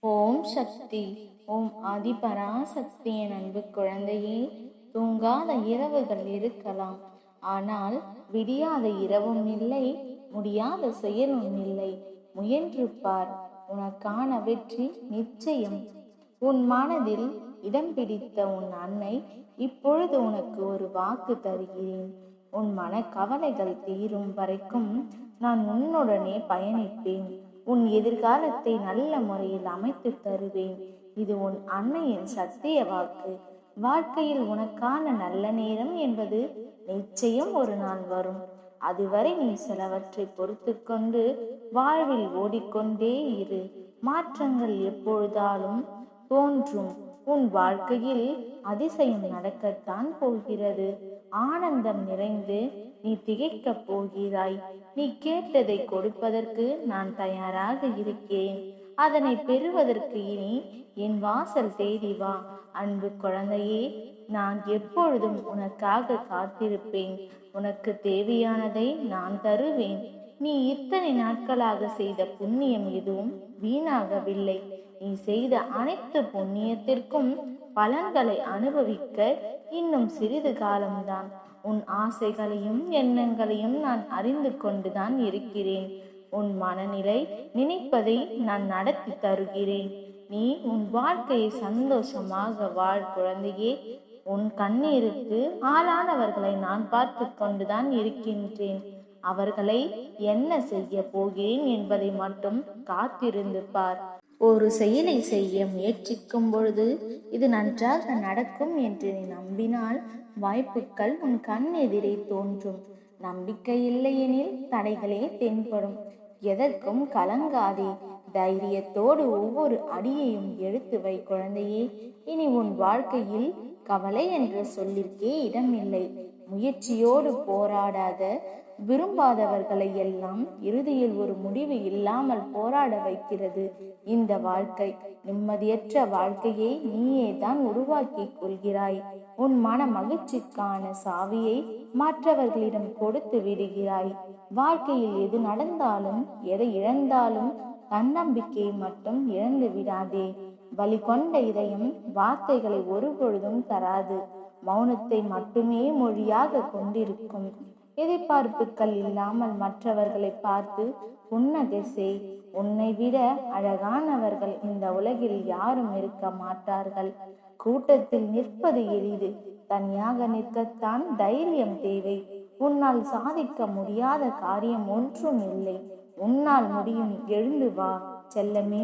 ஓம் சக்தி. ஓம் ஆதிபராசக்தி. என் அன்பு குழந்தையே, தூங்காத இரவுகள் இருக்கலாம், ஆனால் விடியாத இரவும் இல்லை, முடியாத செயலும் இல்லை. முயன்று பார், உனக்கான வெற்றி நிச்சயம். உன் மனதில் இடம் பிடித்த உன் அன்னை இப்பொழுது உனக்கு ஒரு வாக்கு தருகிறேன். உன் மன கவலைகள் தீரும் வரைக்கும் நான் உன்னுடனே பயணிப்பேன். உன் எதிர்காலத்தை நல்ல முறையில் அமைத்து தருவேன். இது உன் அன்னையின் சத்திய வாக்கு. வாழ்க்கையில் உனக்கான நல்ல நேரம் என்பது நிச்சயம் ஒரு நாள் வரும். அதுவரை நீ சிலவற்றை பொறுத்து கொண்டு வாழ்வில் ஓடிக்கொண்டே இரு. மாற்றங்கள் எப்பொழுதாலும் தோன்றும். உன் வாழ்க்கையில் அதிசயம் நடக்கத்தான் போகிறது. ஆனந்தம் நிறைந்து நீ திகைக்கப் போகிறாய். நீ கேட்டதை கொடுப்பதற்கு நான் தயாராக இருக்கிறேன். அதனை பெறுவதற்கு இனி என் வாசல் தேடி வா. அன்பு குழந்தையே, நான் எப்பொழுதும் உனக்காக காத்திருப்பேன். உனக்கு தேவையானதை நான் தருவேன். நீ இத்தனை நாட்களாக செய்த புண்ணியம் எதுவும் வீணாகவில்லை. நீ செய்த அனைத்து புண்ணியத்திற்கும் பலன்களை அனுபவிக்க இன்னும் சிறிது காலம்தான். உன் ஆசைகளையும் எண்ணங்களையும் நான் அறிந்து கொண்டுதான் இருக்கிறேன். உன் மனநிலை நினைப்பதை நான் நடத்தி தருகிறேன். நீ உன் வாழ்க்கையை சந்தோஷமாக வாழ் குழந்தையே. உன் கண்ணீருக்கு ஆளானவர்களை நான் பார்த்து கொண்டுதான் இருக்கின்றேன். அவர்களை என்ன செய்ய போகிறேன் என்பதை மட்டும் காத்திருந்து பார். ஒரு செயலை செய்ய முயற்சிக்கும் பொழுது இது நன்றாக நடக்கும் என்று நீ நம்பினால் வாய்ப்புகள் உன் கண் எதிரே தோன்றும். நம்பிக்கை இல்லையெனில் தடைகளே தென்படும். எதற்கும் கலங்காதே. தைரியத்தோடு ஒவ்வொரு அடியையும் எடுத்து வை குழந்தையே. இனி உன் வாழ்க்கையில் கவலை என்ற சொல்லிற்கே இடமில்லை. முயற்சியோடு போராடாத விரும்பாதவர்களை எல்லாம் இறுதியில் ஒரு முடிவு இல்லாமல் போராட வைக்கிறது இந்த வாழ்க்கை. நிம்மதியற்ற வாழ்க்கையை நீயே தான் உருவாக்கி கொள்கிறாய். உன் மன மகிழ்ச்சிக்கான சாவியை மற்றவர்களிடம் கொடுத்து விடுகிறாய். வாழ்க்கையில் எது நடந்தாலும் எதை இழந்தாலும் தன்னம்பிக்கையை மட்டும் இழந்து விடாதே. வலி கொண்ட இதயம் வார்த்தைகளை ஒருபொழுதும் தராது. மௌனத்தை மட்டுமே மொழியாக கொண்டிருக்கும். எதிர்பார்ப்புகள் இல்லாமல் மற்றவர்களை பார்த்து புன்னகை செய். உன்னை விட அழகானவர்கள் இந்த உலகில் யாரும் இருக்க மாட்டார்கள். கூட்டத்தில் நிற்பது எளிது, தனியாக நிற்கத்தான் தைரியம் தேவை. உன்னால் சாதிக்க முடியாத காரியம் ஒன்றும் இல்லை. உன்னால் முடியும். எழுந்து வா செல்லமே.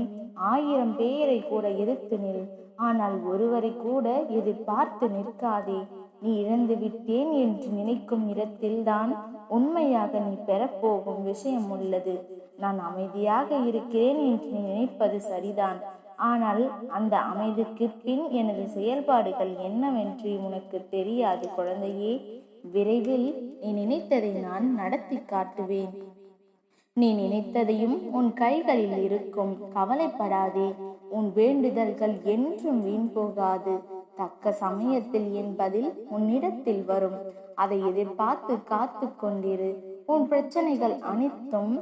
1000 பேரை கூட எதிர்த்து நில், ஆனால் ஒருவரை கூட எதிர்பார்த்து நிற்காதே. நீ இழந்து விட்டேன் என்று நினைக்கும் இடத்தில்தான் உண்மையாக நீ பெறப்போகும் விஷயம் உள்ளது. நான் அமைதியாக இருக்கிறேன் என்று நீ நினைப்பது சரிதான், ஆனால் அந்த அமைதிக்கு பின் எனது செயல்பாடுகள் என்னவென்று உனக்கு தெரியாது குழந்தையே. விரைவில் நீ நினைத்ததை நான் நடத்தி காட்டுவேன். நீ நினைத்ததையும் உன் கைகளில் இருக்கும். கவலைப்படாதே. உன் வேண்டுதல்கள் என்றும் வீண் போகாது. தக்க சமயத்தில் என் பதில் உன்னிடத்தில் வரும். அதை எதிர்பார்த்து காத்து கொண்டிரு. உன் பிரச்சனைகள் அனைத்தும்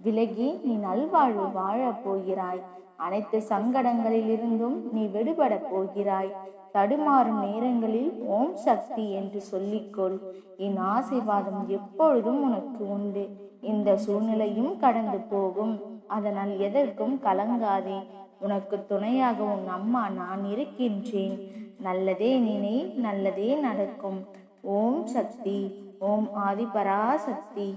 விலகி நீ நல்வாழ்வு வாழப் போகிறாய். அனைத்து சங்கடங்களில் இருந்தும் நீ விடுபட போகிறாய். தடுமாறும் நேரங்களில் ஓம் சக்தி என்று சொல்லிக்கொள். என் ஆசீர்வாதம் எப்பொழுதும் உனக்கு உண்டு. இந்த சூழ்நிலையும் கடந்து போகும். அதனால் எதற்கும் கலங்காதே. உனக்கு துணையாக உன் அம்மா நான் இருக்கின்றேன். நல்லதே நினை, நல்லதே நடக்கும். ஓம் சக்தி. ஓம் ஆதிபராசக்தி.